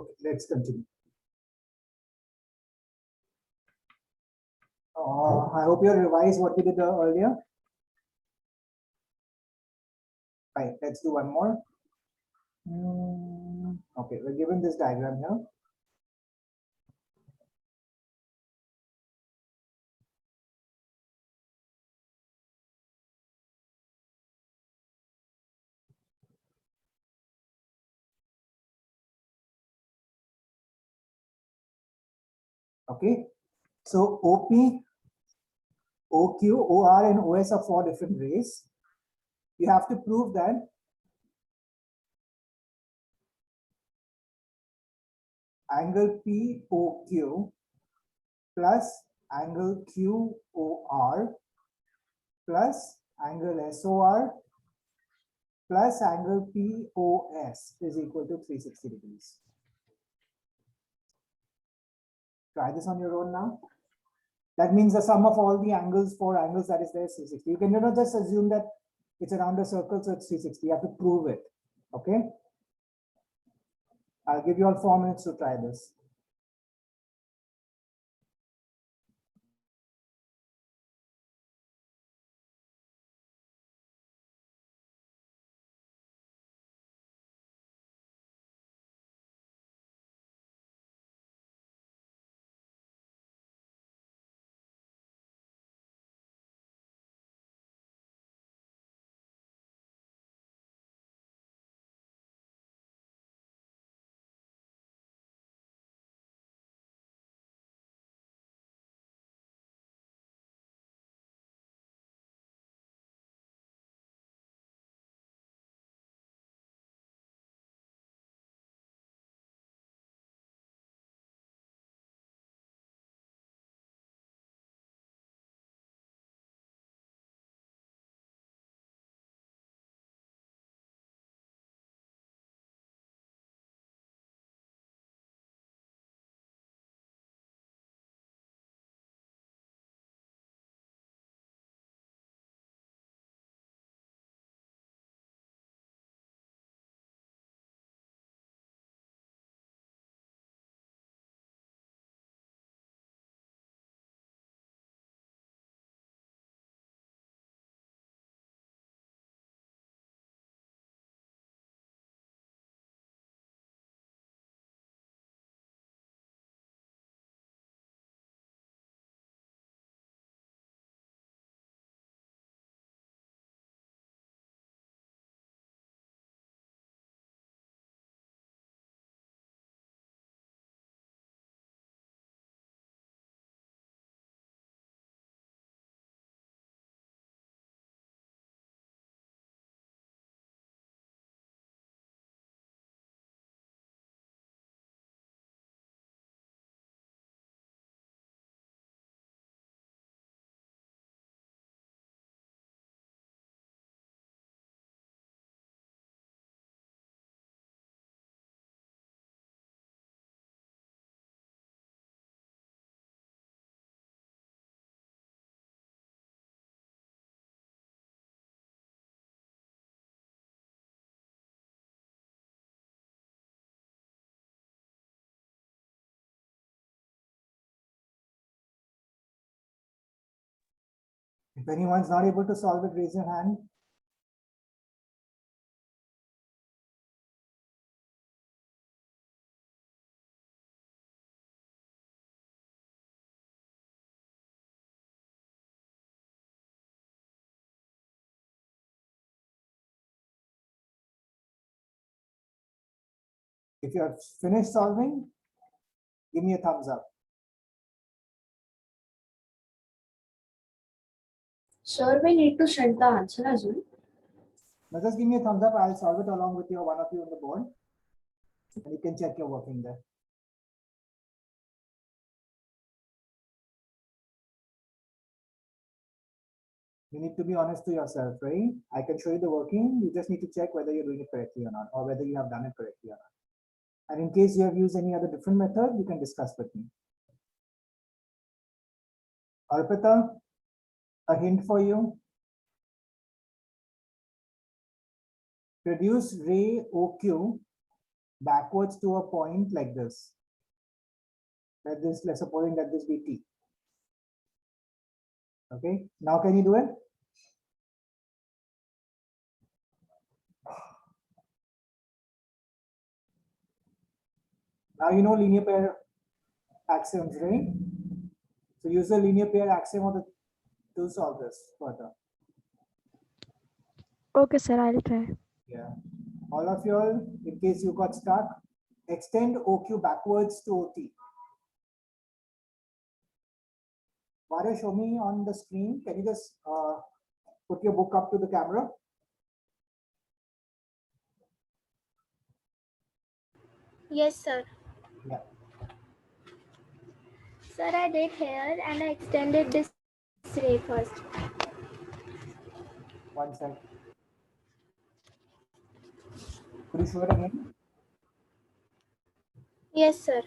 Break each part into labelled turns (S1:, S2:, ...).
S1: Okay, let's continue. I hope you revised what we did earlier. Fine, let's do one more. Okay, we're given this diagram here. Okay, so OP, OQ, OR, and OS are four different rays. You have to prove that angle POQ plus angle QOR plus angle SOR plus angle POS is equal to 360 degrees. Try this on your own now. That means the sum of all the angles, four angles that is there is 360. You can just assume that it's around a circle, so it's 360. You have to prove it. Okay. I'll give you all 4 minutes to try this. If anyone's not able to solve it, raise your hand. If you have finished solving, give me a thumbs up.
S2: Sir, we need to send the answer as well.
S1: Now just give me a thumbs up. I'll solve it along with one of you on the board. And you can check your working there. You need to be honest to yourself, right? I can show you the working. You just need to check whether you're doing it correctly or not, or whether you have done it correctly or not. And in case you have used any other different method, you can discuss with me. Arpita, a hint for you. Produce ray OQ backwards to a point like this. Let this, let's suppose that this be T. Okay, now can you do it? Now you know linear pair axioms, right? So use the linear pair axiom to solve this further.
S3: Okay, sir, I'll try.
S1: Yeah. All of you all, in case you got stuck, extend OQ backwards to OT. Mario, show me on the screen. Can you just put your book up to the camera?
S4: Yes, sir.
S1: Yeah.
S4: Sir, I did here and I extended this ray first.
S1: One sec. Could you show it again?
S4: Yes, sir.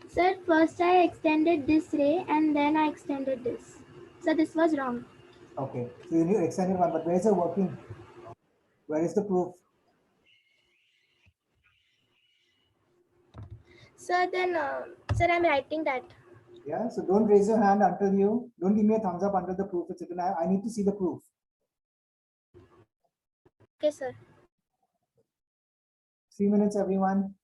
S4: Sir, first I extended this ray and then I extended this. So this was wrong.
S1: Okay. So you need extended one, but where is it working? Where is the proof?
S4: Sir, then, sir, I'm writing that.
S1: Yeah. So don't raise your hand until you don't give me a thumbs up until the proof is written. I need to see the proof.
S4: Okay, sir.
S1: 3 minutes, everyone.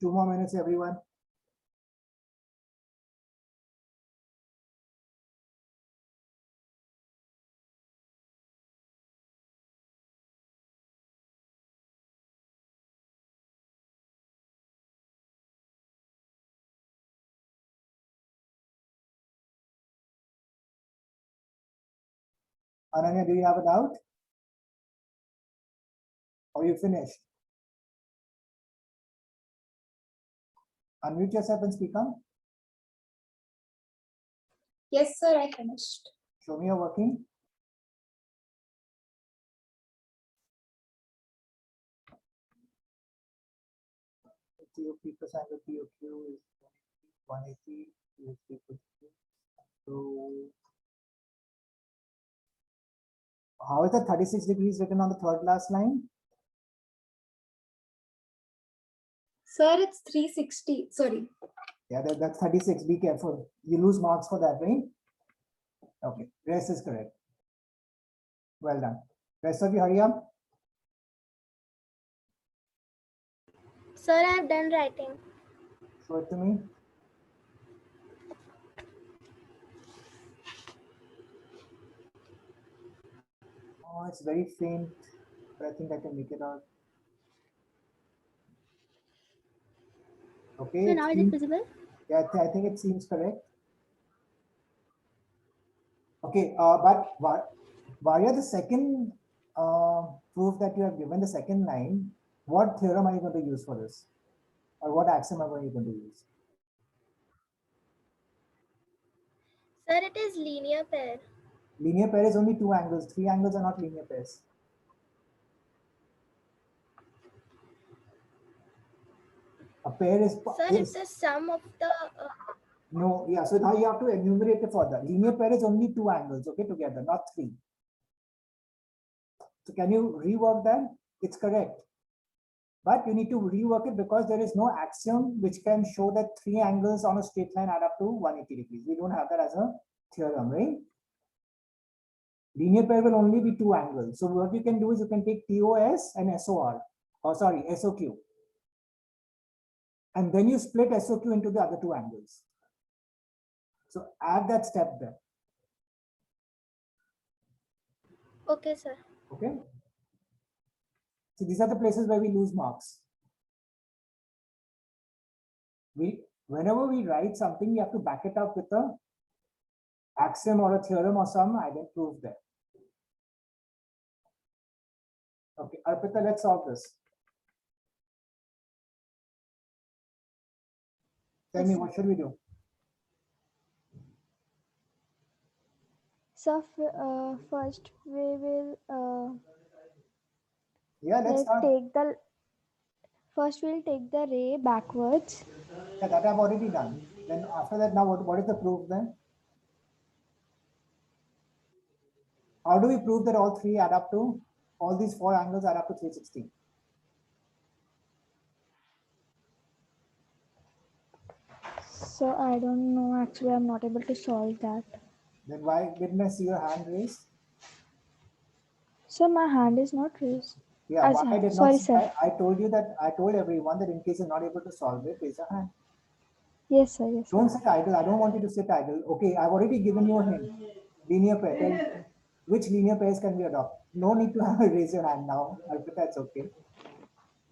S1: Two more minutes, everyone. Ananya, do you have a doubt? Or you finished? Unmute yourself and speak on.
S2: Yes, sir, I finished.
S1: Show me your working. TOP plus angle POQ is 180 is equal to. So how is the 36 degrees written on the third last line?
S2: Sir, it's 360. Sorry.
S1: Yeah, that's 36. Be careful. You lose marks for that, right? Okay, rest is correct. Well done. Rest of you, hurry up.
S4: Sir, I have done writing.
S1: Show it to me. Oh, it's very faint, but I think I can make it out. Okay.
S4: So now is it visible?
S1: Yeah, I think it seems correct. Okay, but Varya, the second proof that you have given, the second line, what theorem are you going to use for this? Or what axiom are you going to use?
S4: Sir, it is linear pair.
S1: Linear pair is only two angles. Three angles are not linear pairs. A pair is...
S4: Sir, it's the sum of the...
S1: No, yeah, so now you have to enumerate it further. Linear pair is only two angles, okay, together, not three. So can you rework that? It's correct. But you need to rework it because there is no axiom which can show that three angles on a straight line add up to 180 degrees. We don't have that as a theorem, right? Linear pair will only be two angles. So what you can do is you can take TOS and SOR, or sorry, SOQ. And then you split SOQ into the other two angles. So add that step there.
S4: Okay, sir.
S1: Okay. So these are the places where we lose marks. Whenever we write something, we have to back it up with a axiom or a theorem or some proof there. Okay, Arpita, let's solve this. Tell me, what should we do?
S4: So first we will
S1: Yeah, let's start.
S4: first we'll take the ray backwards.
S1: Yeah, that I've already done. Then after that, now what is the proof then? How do we prove that all three add up to, all these four angles add up to 360?
S4: So I don't know, actually I'm not able to solve that.
S1: Then why didn't I see your hand raised?
S4: So my hand is not raised.
S1: Yeah, why I did
S4: Sorry,
S1: not see,
S4: sir.
S1: I told you that, I told everyone that in case you're not able to solve it, raise your hand.
S4: Yes, sir. Yes, sir.
S1: Don't sit idle. I don't want you to sit idle. Okay, I've already given you a hint. Linear pair. Tell which linear pairs can we adopt? No need to raise your hand now. Arpita, it's okay.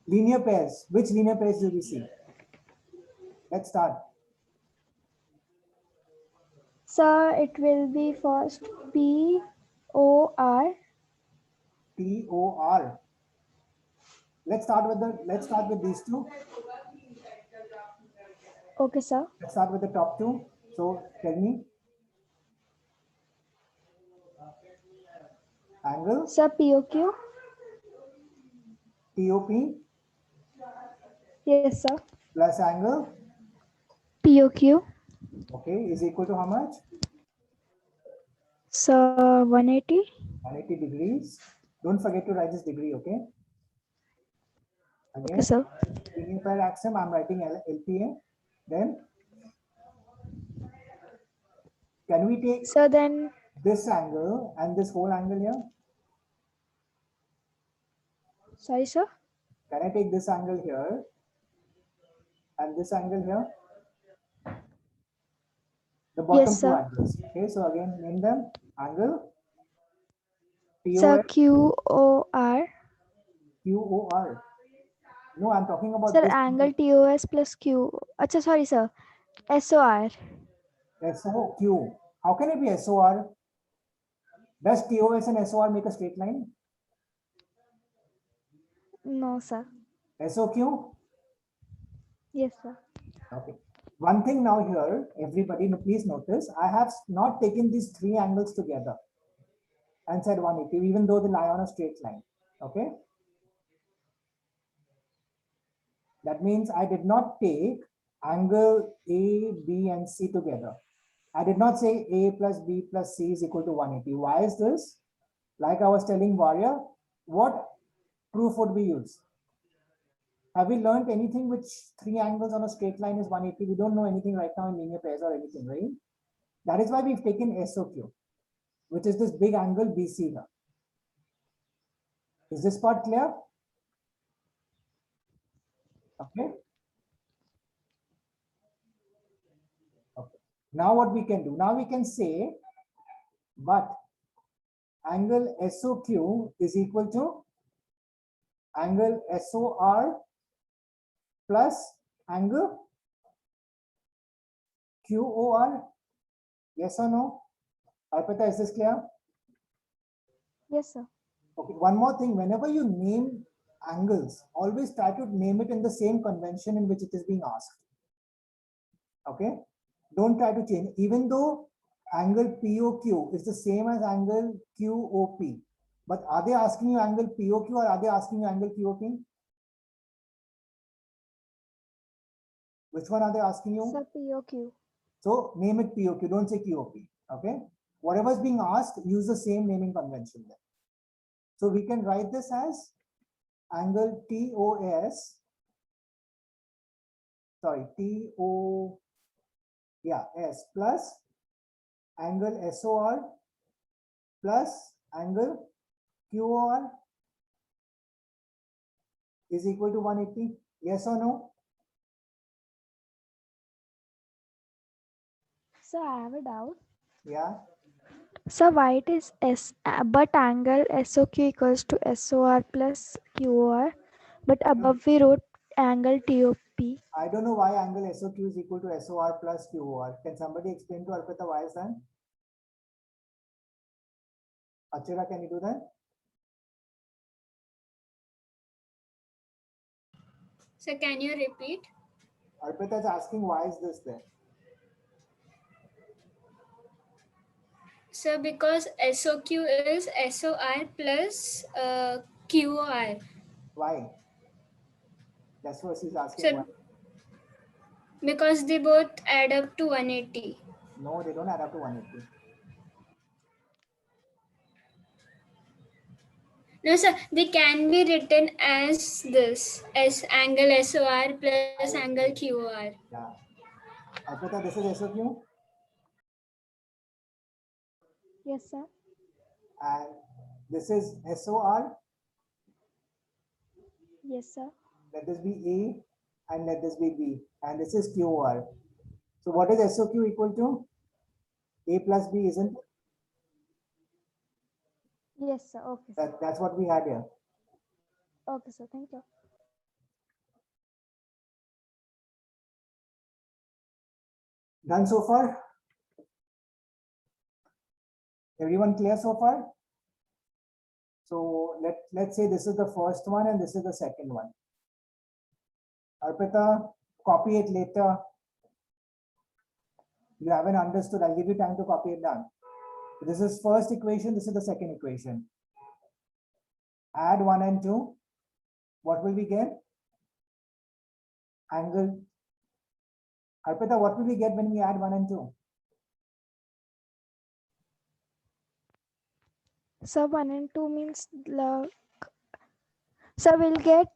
S1: Linear pairs. Which linear pairs do we see? Let's start.
S4: So it will be first POR.
S1: POR. Let's start with these two.
S4: Okay, sir.
S1: Let's start with the top two. So tell me. Angle.
S4: Sir, POQ.
S1: TOP
S4: Yes, sir.
S1: plus angle.
S4: POQ.
S1: Okay, is equal to how much?
S4: So 180.
S1: 180 degrees. Don't forget to write this degree, okay? Again,
S4: Okay, sir.
S1: linear pair axiom, I'm writing LPA. Then, can we take
S4: So then,
S1: this angle and this whole angle here?
S4: sorry, sir.
S1: Can I take this angle here and this angle here? The bottom
S4: Yes,
S1: two
S4: sir.
S1: angles. Okay, so again, name them. Angle
S4: Sir,
S1: POR,
S4: QOR.
S1: QOR. No, I'm talking about
S4: Sir,
S1: this
S4: angle TOS plus Q. Achha, sorry, sir. SOR.
S1: SOQ. How can it be SOR? Does TOS and SOR make a straight line?
S4: No, sir.
S1: SOQ?
S4: Yes, sir.
S1: Okay. One thing now here, everybody, please notice, I have not taken these three angles together and said 180, even though they lie on a straight line. Okay. That means I did not take angle A, B, and C together. I did not say A plus B plus C is equal to 180. Why is this? Like I was telling Varya, what proof would we use? Have we learned anything which three angles on a straight line is 180? We don't know anything right now in linear pairs or anything, right? That is why we've taken SOQ, which is this big angle BC here. Is this part clear? Okay. Okay. Now what we can do? Now we can say, but angle SOQ is equal to angle SOR plus angle QOR. Yes or no? Arpita, is this clear?
S4: Yes, sir.
S1: Okay, one more thing, whenever you name angles, always try to name it in the same convention in which it is being asked. Okay, don't try to change, even though angle POQ is the same as angle QOP. But are they asking you angle POQ or are they asking you angle QOP? Which one are they asking you?
S4: Sir, POQ.
S1: So name it POQ, don't say QOP. Okay, whatever is being asked, use the same naming convention there. So we can write this as angle TOS, sorry, S plus angle SOR plus angle QOR is equal to 180. Yes or no?
S4: Sir, I have a doubt.
S1: Yeah.
S3: So why it is S, but angle SOQ equals to SOR plus QOR, but above we wrote angle TOP.
S1: I don't know why angle SOQ is equal to SOR plus QOR. Can somebody explain to Arpita why is that? Achira, can you do that?
S2: So can you repeat?
S1: Arpita is asking why is this there?
S2: So because SOQ is SOR plus QOR.
S1: Why? That's what she's asking.
S2: So
S1: why.
S2: because they both add up to 180.
S1: No, they don't add up to 180.
S2: No, sir, they can be written as this, as angle SOR plus angle QOR.
S1: Yeah. Arpita, this is SOQ
S3: Yes, sir.
S1: and this is SOR.
S3: Yes, sir.
S1: Let this be A and let this be B. And this is QOR. So what is SOQ equal to? A plus B, isn't it?
S3: Yes, sir. Okay, sir.
S1: That's what we had here.
S3: Okay, sir. Thank you.
S1: Done so far? Everyone clear so far? So let's say this is the first one and this is the second one. Arpita, copy it later. You haven't understood. I'll give you time to copy it down. This is first equation. This is the second equation. Add 1 and 2. What will we get? Angle. Arpita, what will we get when we add 1 and 2?
S3: So 1 and 2 means so we'll get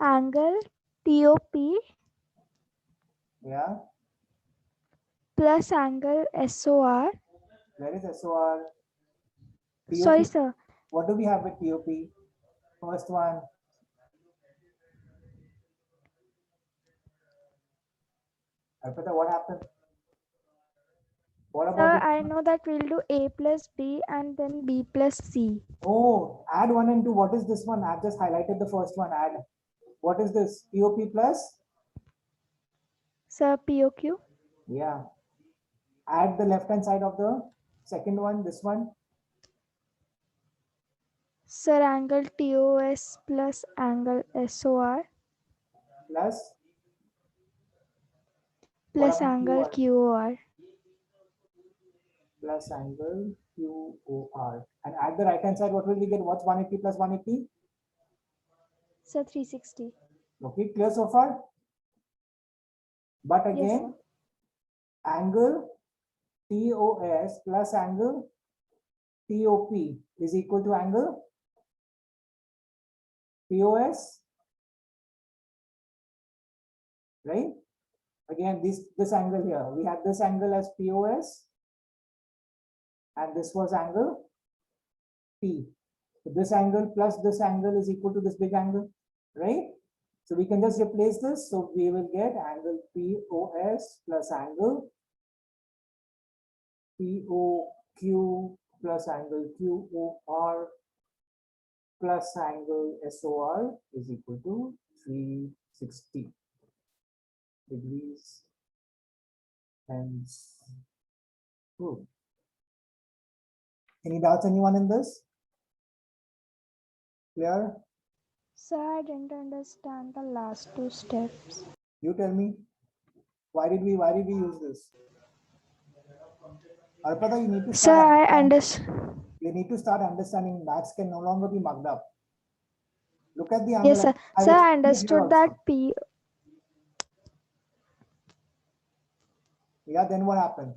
S3: angle TOP
S1: Yeah.
S3: plus angle SOR.
S1: Where is SOR?
S3: Sorry,
S1: TOP.
S3: sir.
S1: What do we have with TOP? First one. Arpita, what happened? What
S3: Sir,
S1: about
S3: I know that we'll do A plus B and then B plus C.
S1: Oh, add 1 and 2. What is this one? I've just highlighted the first one. Add. What is this? TOP plus?
S3: Sir, POQ.
S1: Yeah. Add the left hand side of the second one, this one.
S3: Sir, angle TOS plus angle SOR
S1: Plus.
S3: plus
S1: about
S3: angle
S1: QOR?
S3: QOR.
S1: Plus angle QOR. And at the right hand side, what will we get? What's 180 plus 180?
S3: Sir, 360.
S1: Okay, clear so far? But
S3: Yes,
S1: again, angle TOS plus angle TOP is equal to angle POS, right? Again, this angle here, we had this angle as POS, and this was angle P. So this angle plus this angle is equal to this big angle, right? So we can just replace this. So we will get angle POS plus angle POQ plus angle QOR plus angle SOR is equal to 360 degrees. Hence, good. Any doubts, anyone in this? Clear?
S3: Sir, I didn't understand the last two steps.
S1: You tell me. Why did we use this? Arpita, you need to
S3: Sir,
S1: start.
S3: I understand.
S1: You need to start understanding maths can no longer be mugged up. Look at the angle.
S3: Yes, sir. Sir, I understood that P.
S1: Yeah, then what happened?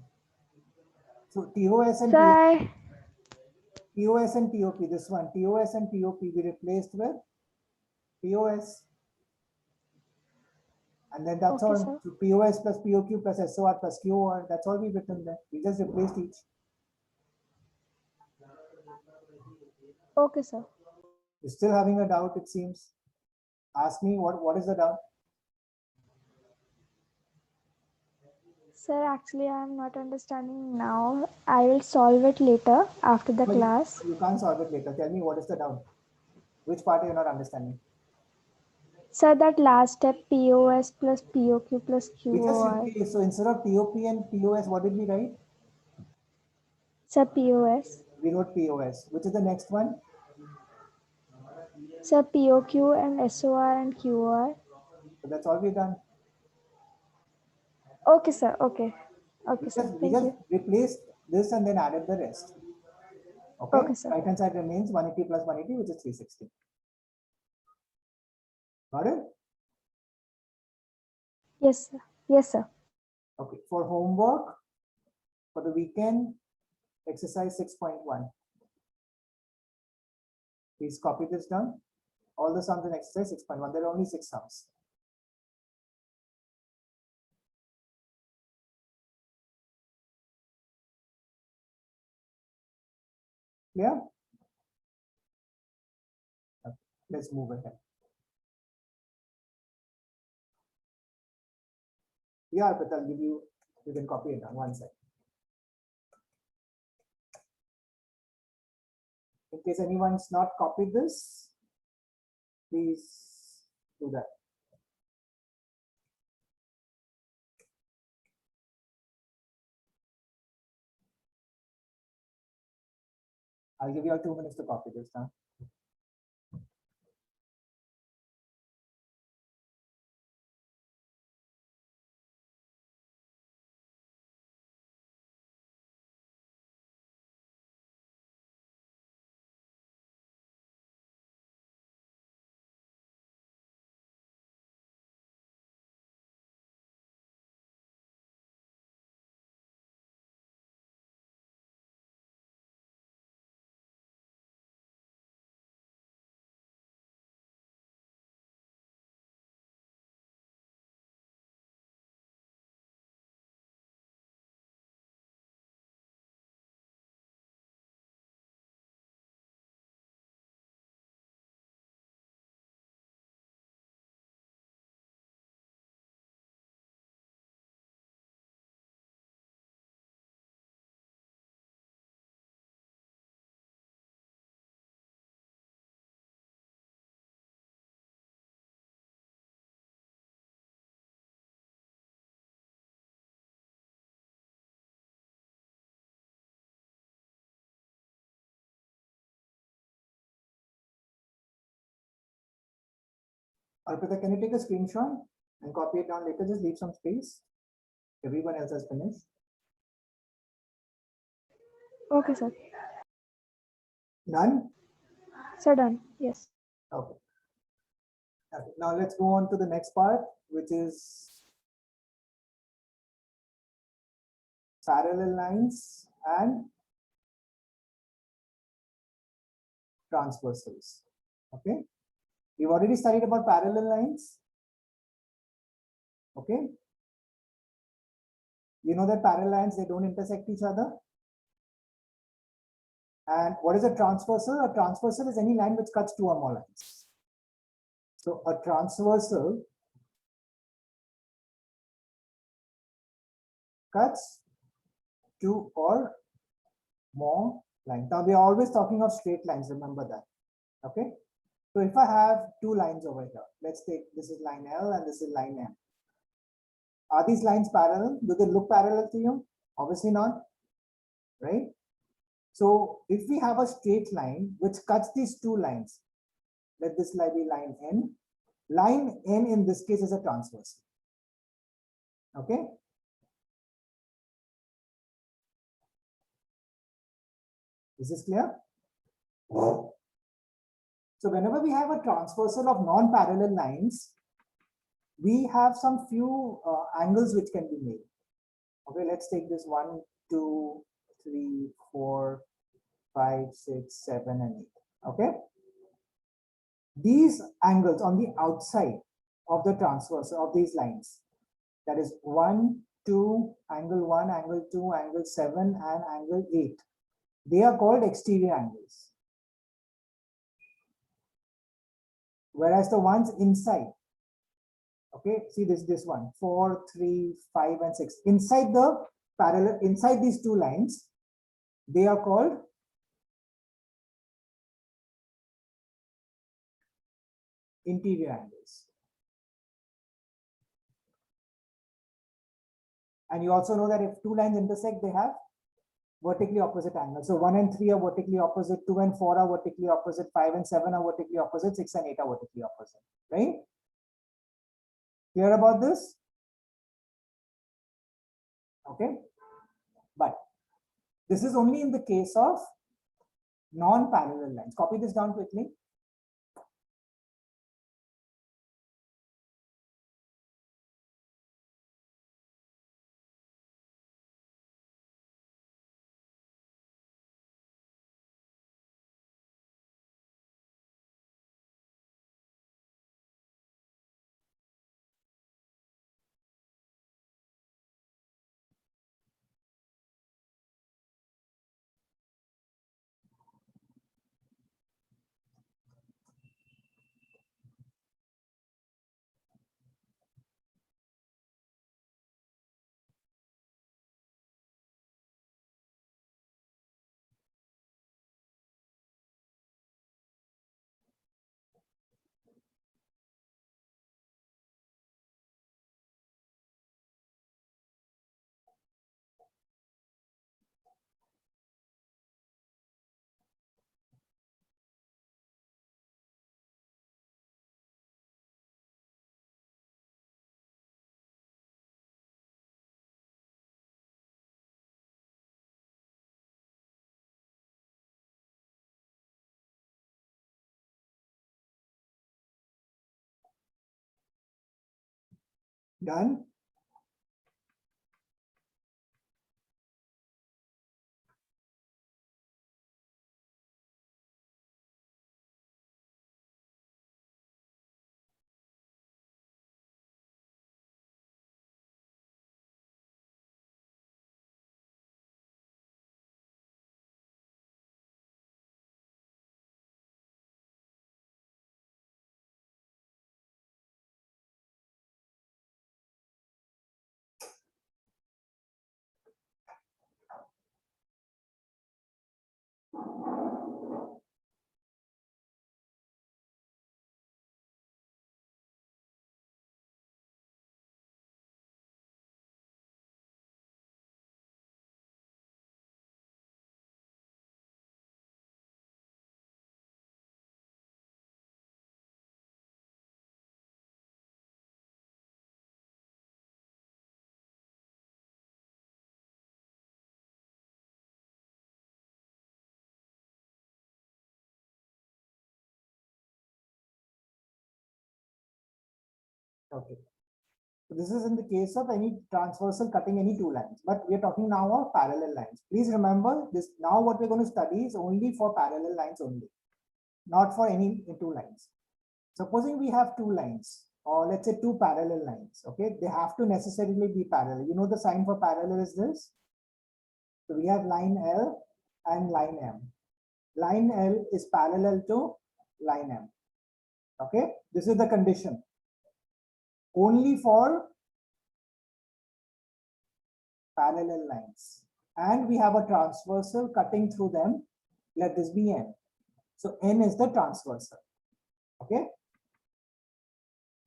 S1: So TOS and
S3: Sir,
S1: TOS and TOP, this one, TOS and TOP we replaced with POS. And then that's
S3: Okay,
S1: all.
S3: sir.
S1: So POS plus POQ plus SOR plus QOR. That's all we've written there. We just replaced each.
S3: Okay, sir.
S1: You're still having a doubt, it seems. Ask me what is the doubt?
S3: Sir, actually, I am not understanding now. I will solve it later after the
S1: But
S3: class.
S1: you can't solve it later. Tell me what is the doubt? Which part are you not understanding?
S3: Sir, that last step POS plus POQ plus
S1: We just
S3: QOR.
S1: replaced. So instead of POP and POS, what did we write?
S3: Sir, POS.
S1: We wrote POS. Which is the next one?
S3: Sir, POQ and SOR and QOR.
S1: So that's all we've done.
S3: Okay, sir. Okay. Okay, sir.
S1: We
S3: Thank
S1: just
S3: you.
S1: replaced this and then added the rest. Okay.
S3: Okay, sir.
S1: Right hand side remains 180 plus 180, which is 360. Got it?
S3: Yes, sir. Yes, sir.
S1: Okay. For homework, for the weekend, exercise 6.1. Please copy this down. All the sums in exercise 6.1. There are only 6 sums. Clear? Okay. Let's move ahead. Yeah, but I'll give you, you can copy it on one side. In case anyone's not copied this, please do that. I'll give you all 2 minutes to copy this now. Arpita, can you take a screenshot and copy it down later? Just leave some space. Everyone else has finished.
S3: Okay, sir.
S1: None?
S3: Sir, done. Yes.
S1: Okay. Okay. Now let's go on to the next part, which is parallel lines and transversals. Okay. We've already studied about parallel lines. Okay. You know that parallel lines, they don't intersect each other. And what is a transversal? A transversal is any line which cuts 2 or more lines. So a transversal cuts 2 or more lines. Now we are always talking of straight lines, remember that. Okay. So if I have 2 lines over here, let's take this is line L and this is line M. Are these lines parallel? Do they look parallel to you? Obviously not, right? So if we have a straight line which cuts these 2 lines, let this line be line N. Line N in this case is a transversal. Okay. Is this clear? So whenever we have a transversal of non-parallel lines, we have some few angles which can be made. Okay, let's take this 1, 2, 3, 4, 5, 6, 7, and 8. Okay. These angles on the outside of the transversal of these lines, that is 1, 2, angle 1, angle 2, angle 7, and angle 8. They are called exterior angles. Whereas the ones inside, Okay, see this one, 4, 3, 5, and 6. Inside the parallel, inside these two lines, they are called interior angles. And you also know that if two lines intersect, they have vertically opposite angles. So 1 and 3 are vertically opposite, 2 and 4 are vertically opposite, 5 and 7 are vertically opposite, 6 and 8 are vertically opposite, right? Clear about this? Okay. But this is only in the case of non-parallel lines. Copy this down quickly. Done. Okay. So this is in the case of any transversal cutting any two lines, but we are talking now of parallel lines. Please remember this. Now what we're going to study is only for parallel lines only, not for any two lines. Supposing we have two lines, or let's say two parallel lines, okay, they have to necessarily be parallel. You know the sign for parallel is this. So we have line L and line M. Line L is parallel to line M. Okay, this is the condition. Only for parallel lines. And we have a transversal cutting through them. Let this be N. So N is the transversal. Okay.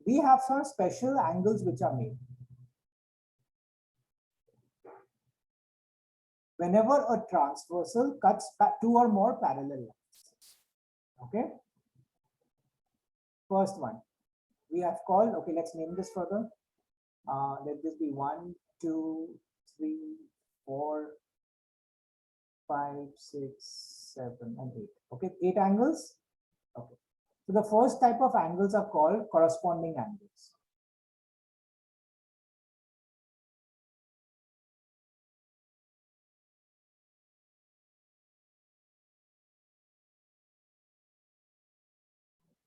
S1: We have some special angles which are made. Whenever a transversal cuts two or more parallel lines. Okay. First one we have called, okay, let's name this further. Let this be 1, 2, 3, 4, 5, 6, 7, and 8. Okay, 8 angles. Okay. So the first type of angles are called corresponding angles.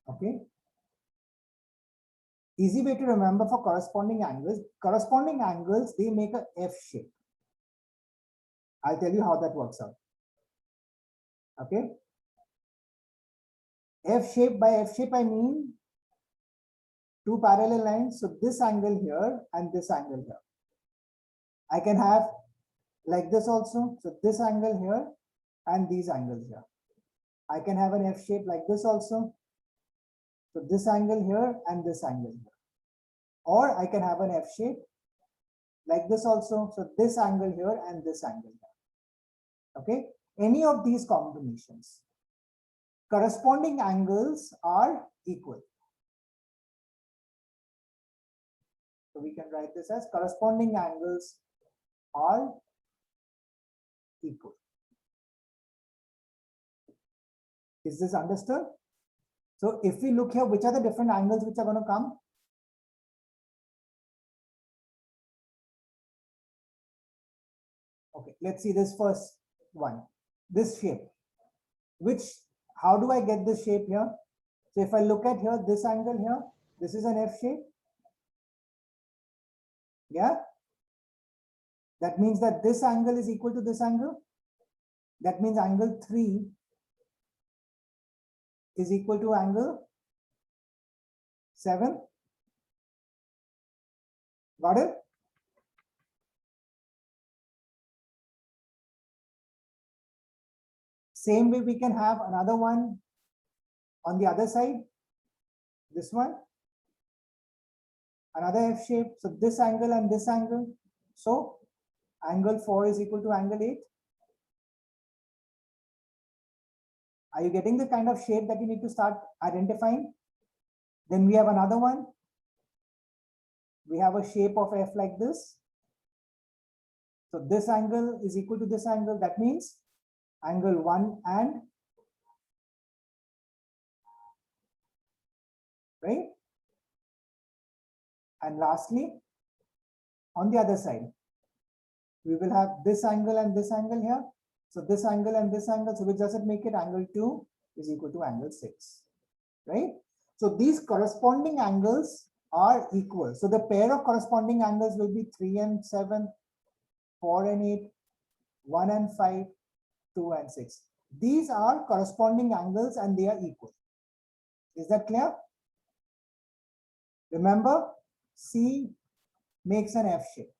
S1: Okay. Easy way to remember for corresponding angles, they make a F shape. I'll tell you how that works out. Okay. F shape, by F shape, I mean two parallel lines. So this angle here and this angle here. I can have like this also. So this angle here and these angles here. I can have an F shape like this also. So this angle here and this angle here. Or I can have an F shape like this also. So this angle here and this angle here. Okay. Any of these combinations. Corresponding angles are equal. So we can write this as corresponding angles are equal. Is this understood? So if we look here, which are the different angles which are going to come? Okay, let's see this first one. This shape. How do I get this shape here? So if I look at here, this angle here, this is an F shape. Yeah. That means that this angle is equal to this angle. That means angle 3 is equal to angle 7. Got it? Same way we can have another one on the other side. This one. Another F shape. So this angle and this angle. So angle 4 is equal to angle 8. Are you getting the kind of shape that you need to start identifying? Then we have another one. We have a shape of F like this. So this angle is equal to this angle. That means angle 1 and right. And lastly, on the other side, we will have this angle and this angle here. So this angle and this angle, so which does it make it? Angle 2 is equal to angle 6, right? So these corresponding angles are equal. So the pair of corresponding angles will be 3 and 7, 4 and 8, 1 and 5, 2 and 6. These are corresponding angles and they are equal. Is that clear? Remember, C makes an F shape.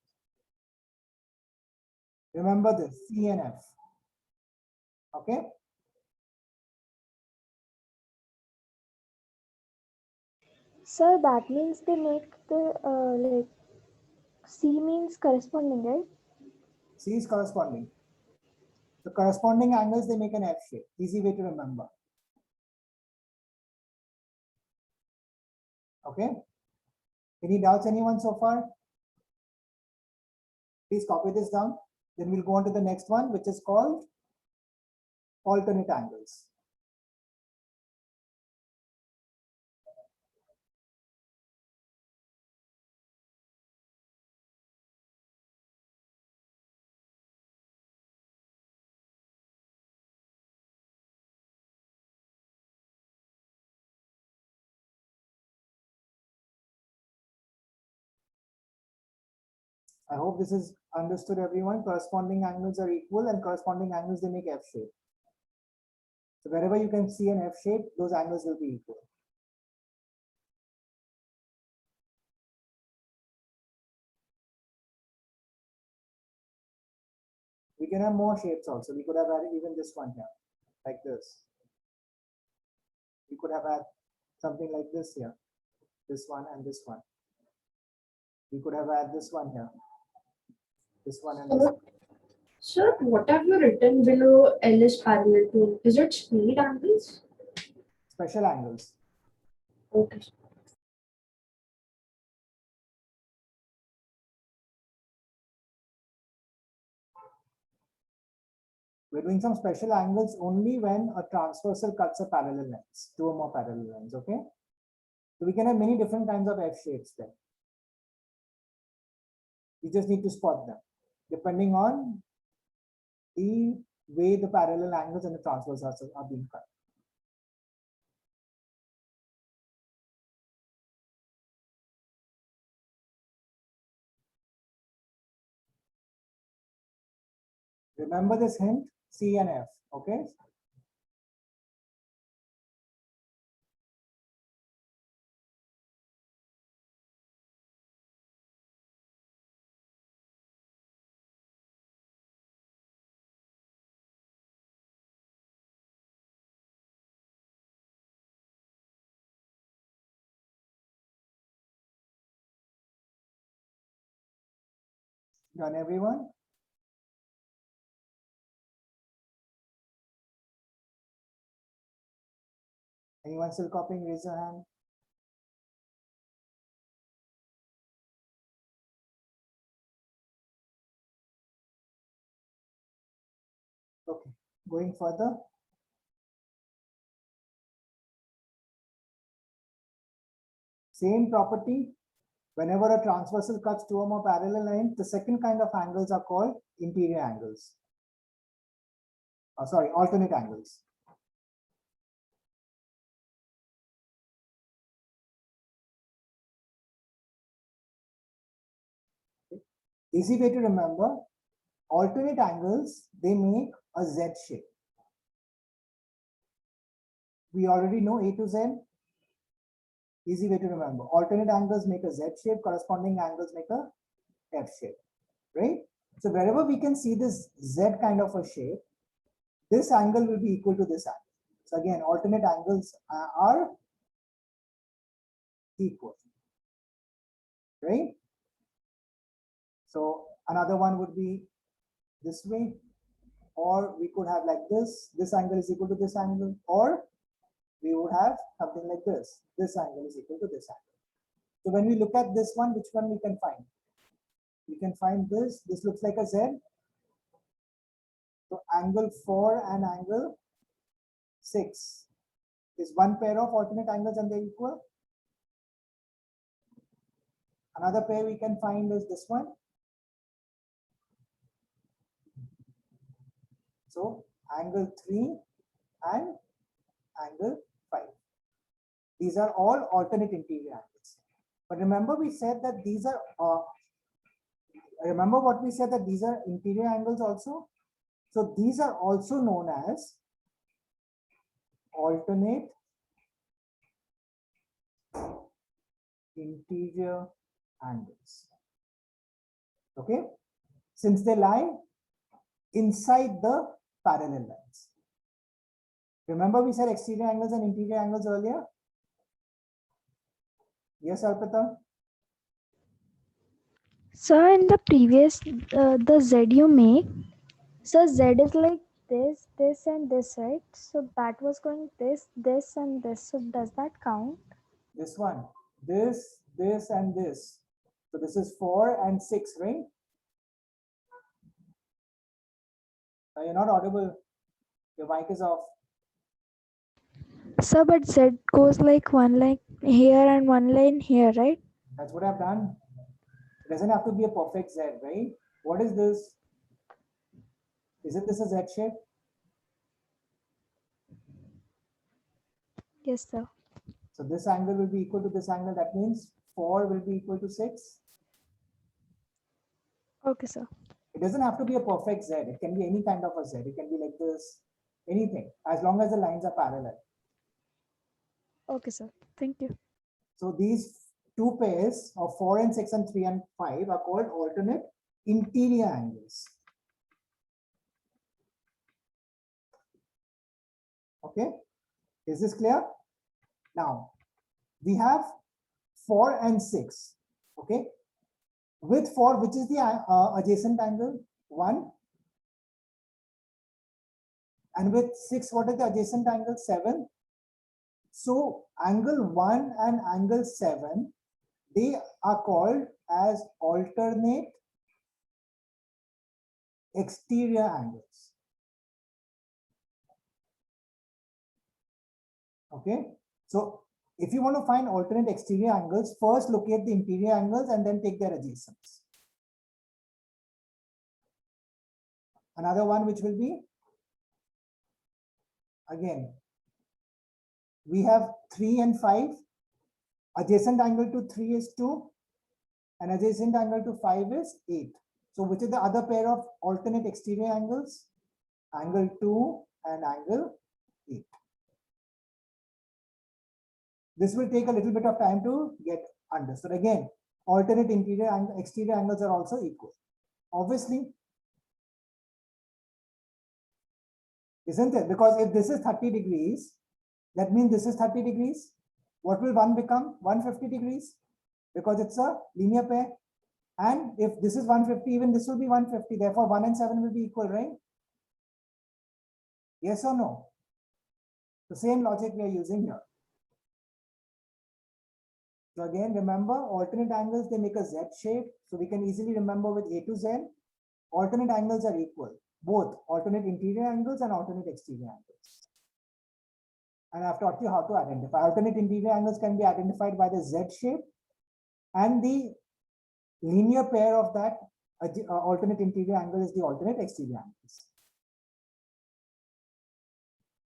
S1: Remember this, C and F. Okay.
S3: So that means they make the like C means corresponding, right?
S1: C is corresponding. The corresponding angles, they make an F shape. Easy way to remember. Okay. Any doubts, anyone so far? Please copy this down. Then we'll go on to the next one, which is called alternate angles. I hope this is understood, everyone. Corresponding angles are equal and corresponding angles, they make F shape. So wherever you can see an F shape, those angles will be equal. We can have more shapes also. We could have added even this one here, like this. We could have had something like this here, this one and this one. We could have had this one here, this one and this one.
S5: Sir, what have you written below L is parallel to? Is it speed angles?
S1: Special angles.
S5: Okay.
S1: We're doing some special angles only when a transversal cuts a parallel lines, 2 or more parallel lines, okay? So we can have many different kinds of F shapes there. You just need to spot them, depending on the way the parallel angles and the transversals are being cut. Remember this hint, C and F, okay? Done, everyone? Anyone still copying? Raise your hand. Okay, going further. Same property. Whenever a transversal cuts two or more parallel lines, the second kind of angles are called interior angles. Sorry, alternate angles. Easy way to remember, alternate angles, they make a Z shape. We already know A to Z. Easy way to remember. Alternate angles make a Z shape, corresponding angles make a F shape, right? So wherever we can see this Z kind of a shape, this angle will be equal to this angle. So again, alternate angles are equal, right? So another one would be this way, or we could have like this. This angle is equal to this angle, or we would have something like this. This angle is equal to this angle. So when we look at this one, which one we can find? We can find this. This looks like a Z. So angle 4 and angle 6 is one pair of alternate angles and they're equal. Another pair we can find is this one. So angle 3 and angle 5. These are all alternate interior angles. But remember we said that these are, remember what we said that these are interior angles also? So these are also known as alternate interior angles. Okay, since they lie inside the parallel lines. Remember we said exterior angles and interior angles earlier? Yes, Arpita?
S3: So in the previous, the Z you make, so Z is like this and this, right? So that was going this and this. So does that count?
S1: This one, this, and this. So this is 4 and 6, right? You're not audible. Your mic is off.
S3: So but Z goes like one line here and one line here, right?
S1: That's what I've done. It doesn't have to be a perfect Z, right? What is this? Isn't this a Z shape?
S3: Yes, sir.
S1: So this angle will be equal to this angle. That means 4 will be equal to 6.
S3: Okay, sir.
S1: It doesn't have to be a perfect Z. It can be any kind of a Z. It can be like this, anything, as long as the lines are parallel.
S3: Okay, sir. Thank you.
S1: So these two pairs of 4 and 6 and 3 and 5 are called alternate interior angles. Okay, is this clear? Now we have 4 and 6. Okay, with 4, which is the adjacent angle? 1. And with 6, what is the adjacent angle? 7. So angle 1 and angle 7, they are called as alternate exterior angles. Okay, so if you want to find alternate exterior angles, first locate the interior angles and then take their adjacents. Another one which will be, again, we have 3 and 5. Adjacent angle to 3 is 2 and adjacent angle to 5 is 8. So which is the other pair of alternate exterior angles? Angle 2 and angle 8. This will take a little bit of time to get understood. Again, alternate interior and exterior angles are also equal. Obviously, isn't it? Because if this is 30 degrees, that means this is 30 degrees. What will one become? 150 degrees, because it's a linear pair. And if this is 150, even this will be 150. Therefore, 1 and 7 will be equal, right? Yes or no? The same logic we are using here. So again, remember, alternate angles, they make a Z shape. So we can easily remember with A to Z, alternate angles are equal. Both alternate interior angles and alternate exterior angles. And I've taught you how to identify. Alternate interior angles can be identified by the Z shape, and the linear pair of that alternate interior angle is the alternate exterior angles.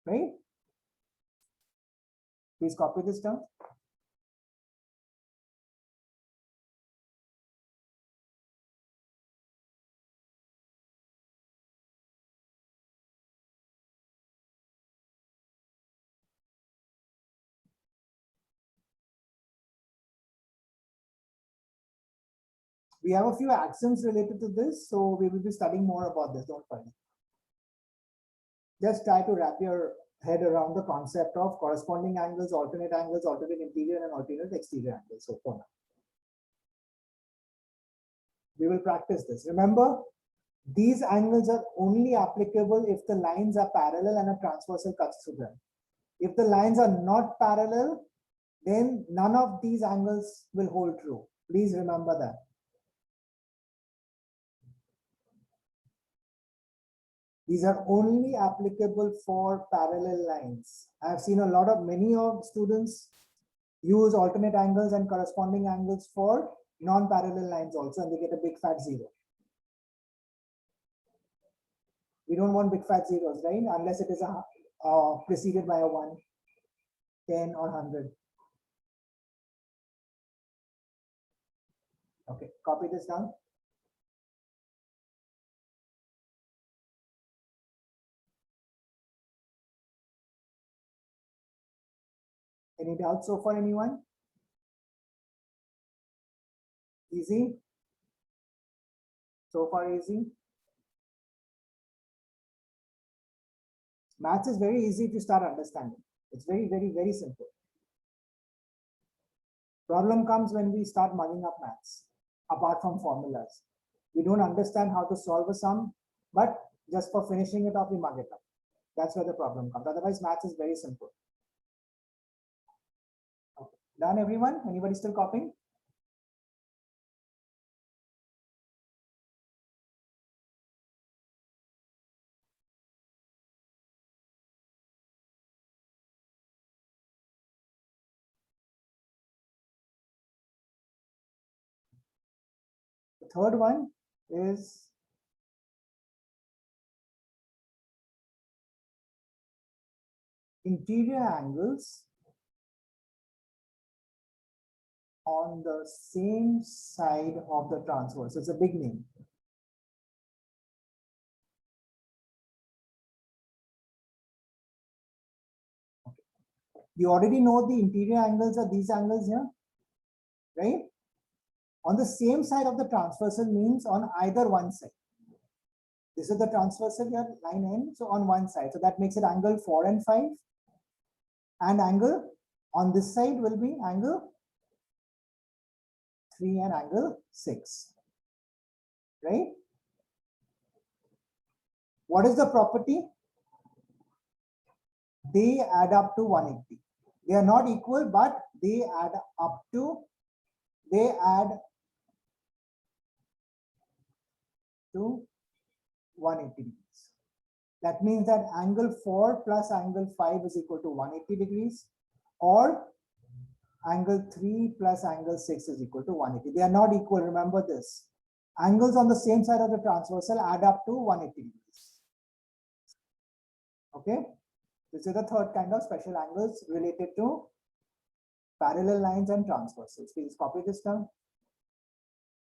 S1: Right? Please copy this down. We have a few axioms related to this, so we will be studying more about this, don't worry. Just try to wrap your head around the concept of corresponding angles, alternate interior and alternate exterior angles. So for now, we will practice this. Remember, these angles are only applicable if the lines are parallel and a transversal cuts through them. If the lines are not parallel, then none of these angles will hold true. Please remember that. These are only applicable for parallel lines. I've seen many of students use alternate angles and corresponding angles for non-parallel lines also, and they get a big fat zero. We don't want big fat zeros, right? Unless it is preceded by a 1, 10 or 100. Okay, copy this down. Any doubts so far, anyone? Easy? So far easy? Maths is very easy to start understanding. It's very, very, very simple. Problem comes when we start mugging up maths, apart from formulas. We don't understand how to solve a sum, but just for finishing it off, we mug it up. That's where the problem comes. Otherwise, maths is very simple. Okay. Done, everyone? Anybody still copying? The third one is interior angles on the same side of the transverse. It's a big name. Okay. You already know the interior angles are these angles here, right? On the same side of the transversal means on either one side. This is the transversal here, line N, so on one side. So that makes it angle 4 and 5. And angle on this side will be angle 3 and angle 6. Right? What is the property? They add up to 180. They are not equal, but they add 180 degrees. That means that angle 4 plus angle 5 is equal to 180 degrees, or angle 3 plus angle 6 is equal to 180. They are not equal, remember this. Angles on the same side of the transversal add up to 180 degrees. Okay, this is the third kind of special angles related to parallel lines and transversals. Please copy this down.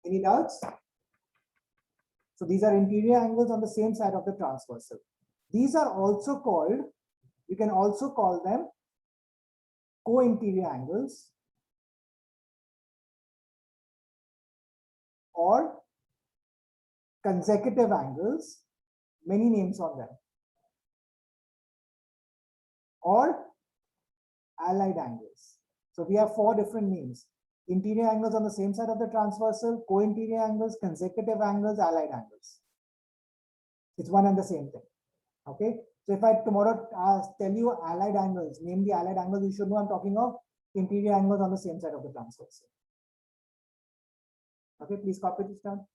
S1: Any doubts? So these are interior angles on the same side of the transversal. These are also called, you can also call them co-interior angles or consecutive angles, many names on them, or allied angles. So we have 4 different names. interior angles on the same side of the transversal, co-interior angles, consecutive angles, allied angles. It's one and the same thing. Okay. So if I tomorrow tell you allied angles, name the allied angles, you should know I'm talking of interior angles on the same side of the transversal. Okay, please copy this down.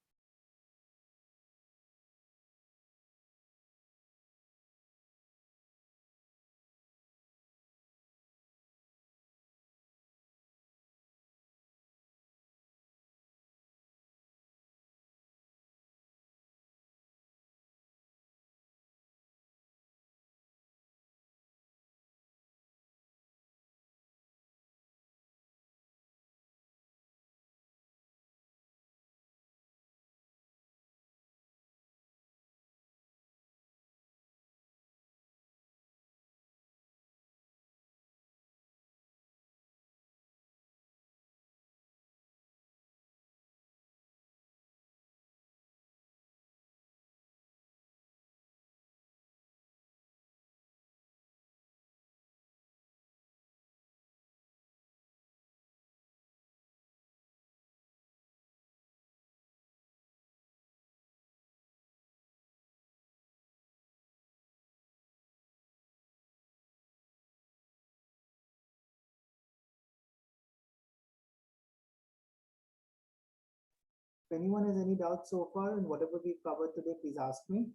S1: If anyone has any doubts so far in whatever we've covered today, please ask me.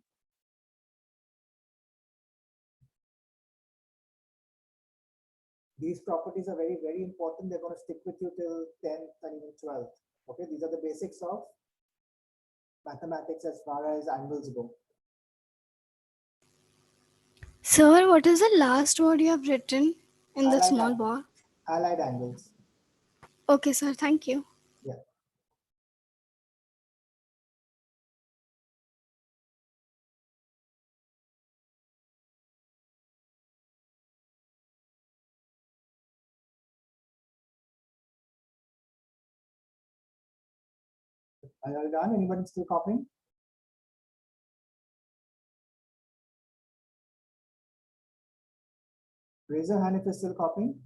S1: These properties are very, very important. They're going to stick with you till 10th and even 12th. Okay, these are the basics of mathematics as far as angles go.
S6: Sir, what is the last word you have written in the
S1: Allied
S6: small
S1: ang-
S6: bar?
S1: Allied angles.
S6: Okay, sir. Thank you.
S1: Yeah. Are you all done? Anybody still copying? Raise your hand if you're still copying.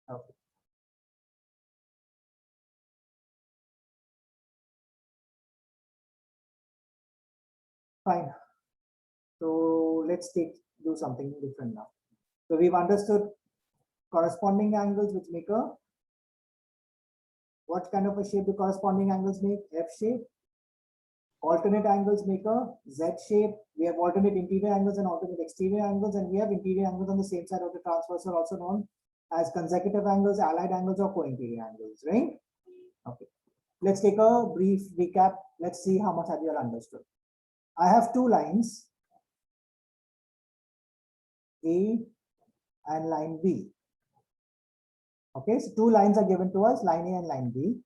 S1: Okay. Fine. So let's do something different now. So we've understood corresponding angles which make a, what kind of a shape do corresponding angles make? F shape. Alternate angles make a Z shape. We have alternate interior angles and alternate exterior angles, and we have interior angles on the same side of the transversal, also known as consecutive angles, allied angles, or co-interior angles, right? Okay. Let's take a brief recap. Let's see how much have you all understood. I have two lines, A and line B. Okay, so two lines are given to us, line A and line B.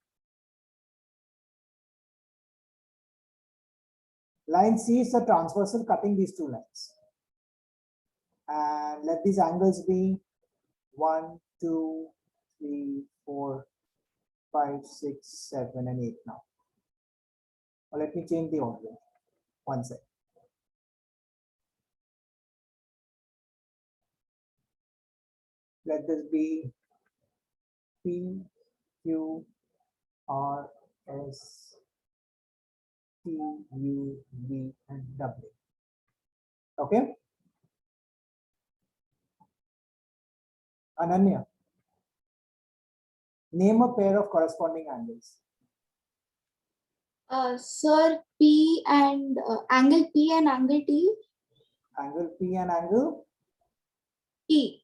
S1: Line C is the transversal cutting these two lines. And let these angles be 1, 2, 3, 4, 5, 6, 7, and 8 now. Or let me change the order. One sec. Let this be P, Q, R, S, T, U, V, and W. Okay? Ananya, name a pair of corresponding angles.
S4: Sir, P and angle P and angle T.
S1: Angle P and angle
S4: T.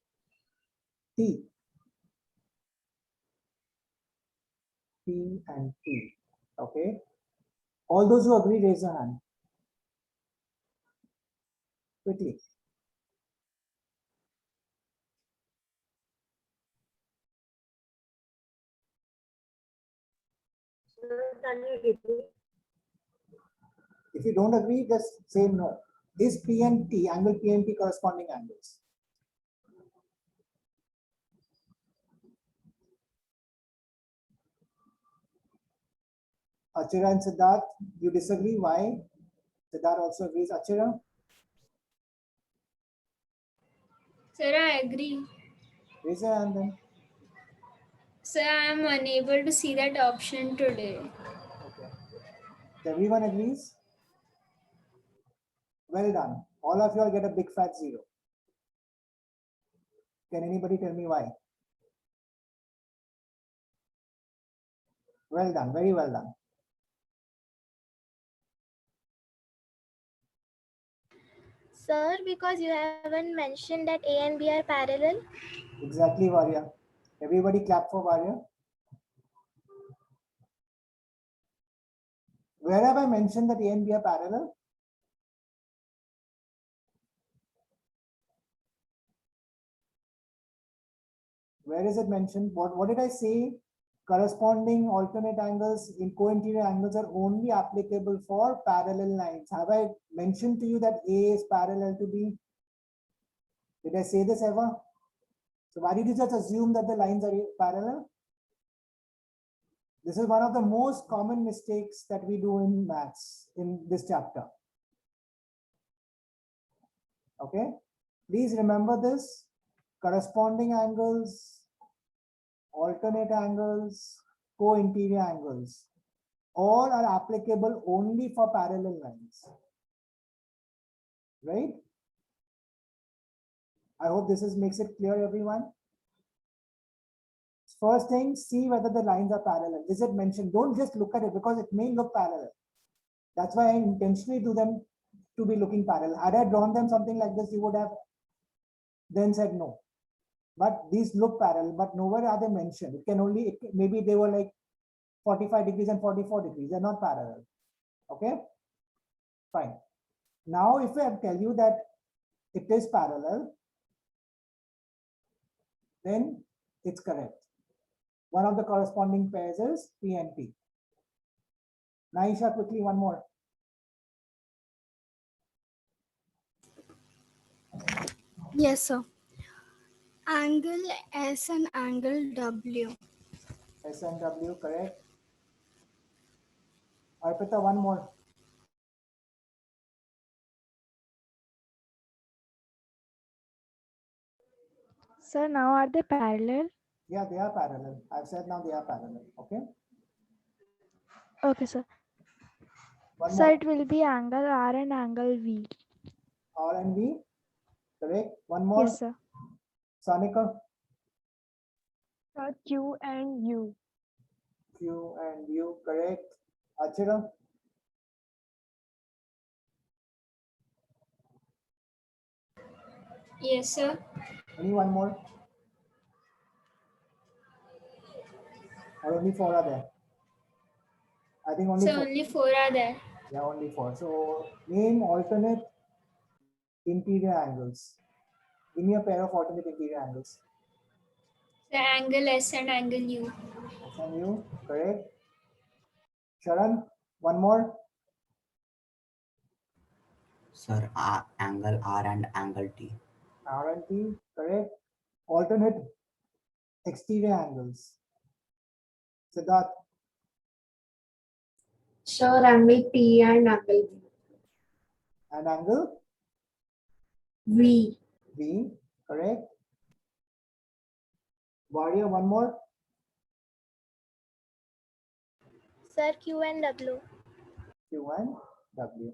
S1: T. P and T. Okay. All those who agree, raise your hand. Quickly. If you don't agree, just say no. Is P and T, angle P and T corresponding angles? Achira and Siddharth, you disagree. Why? Siddharth also agrees. Achira?
S2: Sir, I agree.
S1: Raise your hand then.
S2: Sir, I am unable to see that option today.
S1: Okay. So everyone agrees? Well done. All of you all get a big fat 0. Can anybody tell me why? Well done. Very well done.
S4: Sir, because you haven't mentioned that A and B are parallel.
S1: Exactly, Varya. Everybody clap for Varya. Where have I mentioned that A and B are parallel? Where is it mentioned? What did I say? Corresponding alternate angles in co-interior angles are only applicable for parallel lines. Have I mentioned to you that A is parallel to B? Did I say this ever? So why did you just assume that the lines are parallel? This is one of the most common mistakes that we do in maths in this chapter. Okay, please remember this. Corresponding angles, alternate angles, co-interior angles, all are applicable only for parallel lines. Right? I hope this makes it clear, everyone. First thing, see whether the lines are parallel. Is it mentioned? Don't just look at it because it may look parallel. That's why I intentionally do them to be looking parallel. Had I drawn them something like this, you would have then said no. But these look parallel, but nowhere are they mentioned. It can only, maybe they were like 45 degrees and 44 degrees. They're not parallel. Okay, fine. Now, if I tell you that it is parallel, then it's correct. One of the corresponding pairs is P and P. Naisha, quickly, one more.
S6: Yes, sir. Angle S and angle W.
S1: S and W, correct. Arpita, one more.
S3: Sir, now are they parallel?
S1: Yeah, they are parallel. I've said now they are parallel. Okay.
S3: Okay, sir.
S1: One
S3: So
S1: more.
S3: it will be angle R and angle V.
S1: R and V, correct. One more.
S3: Yes, sir.
S1: Sanika,
S3: Q and U.
S1: Q and U, correct. Achira,
S2: Yes, sir.
S1: any one more? Or only 4 are there? I think only
S2: So
S1: 4.
S2: only 4 are there.
S1: Yeah, only 4. So name alternate interior angles. Give me a pair of alternate interior angles.
S2: The angle S and angle U.
S1: S and U, correct. Sharan, one more.
S7: Sir, angle R and angle T.
S1: R and T, correct. Alternate exterior angles. Siddharth,
S5: Sir, angle P and angle
S1: and angle
S5: V.
S1: V, correct. Warrior, one more.
S4: Sir, Q and W.
S1: Q and W.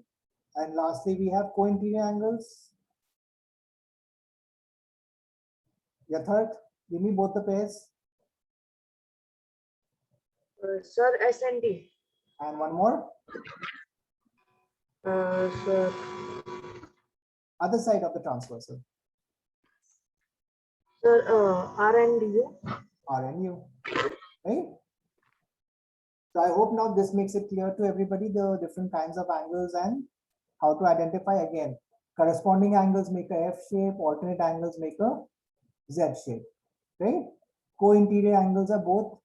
S1: And lastly, we have co-interior angles. Yatharth, give me both the pairs.
S8: Sir, S and T.
S1: And one more.
S8: Sir,
S1: Other side of the transversal.
S8: sir, R and U.
S1: R and U. Right? So I hope now this makes it clear to everybody the different kinds of angles and how to identify again. Corresponding angles make a F shape, alternate angles make a Z shape. Right? Co-interior angles are both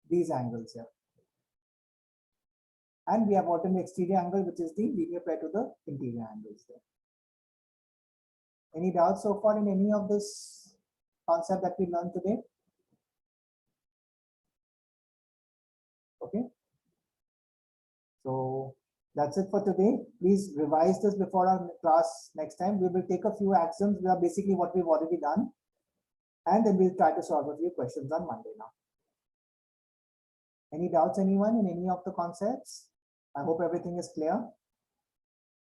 S1: these angles here. And we have alternate exterior angle, which is the linear pair to the interior angles there. Any doubts so far in any of this concept that we learned today? Okay. So that's it for today. Please revise this before our class next time. We will take a few axioms. We are basically what we've already done. And then we'll try to solve a few questions on Monday now. Any doubts, anyone, in any of the concepts? I hope everything is clear.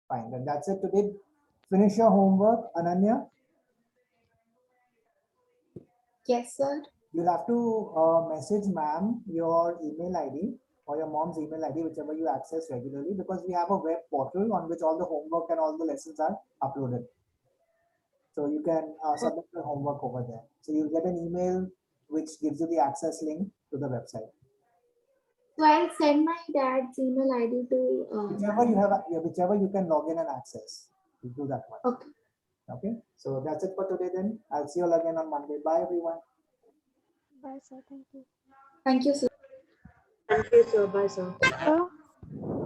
S1: Fine, then that's it today. Finish your homework, Ananya.
S5: Yes, sir.
S1: You'll have to message ma'am your email ID or your mom's email ID, whichever you access regularly, because we have a web portal on which all the homework and all the lessons are uploaded. So you can submit your homework over there. So you'll get an email which gives you the access link to the website.
S4: So I'll send my dad's email ID to.
S1: Whichever you have, whichever you can log in and access, you do that one.
S4: Okay.
S1: Okay. So that's it for today then. I'll see you all again on Monday. Bye everyone.
S3: Bye, sir. Thank you.
S5: Thank you, sir.
S8: Thank you, sir. Bye, sir.
S3: Sir.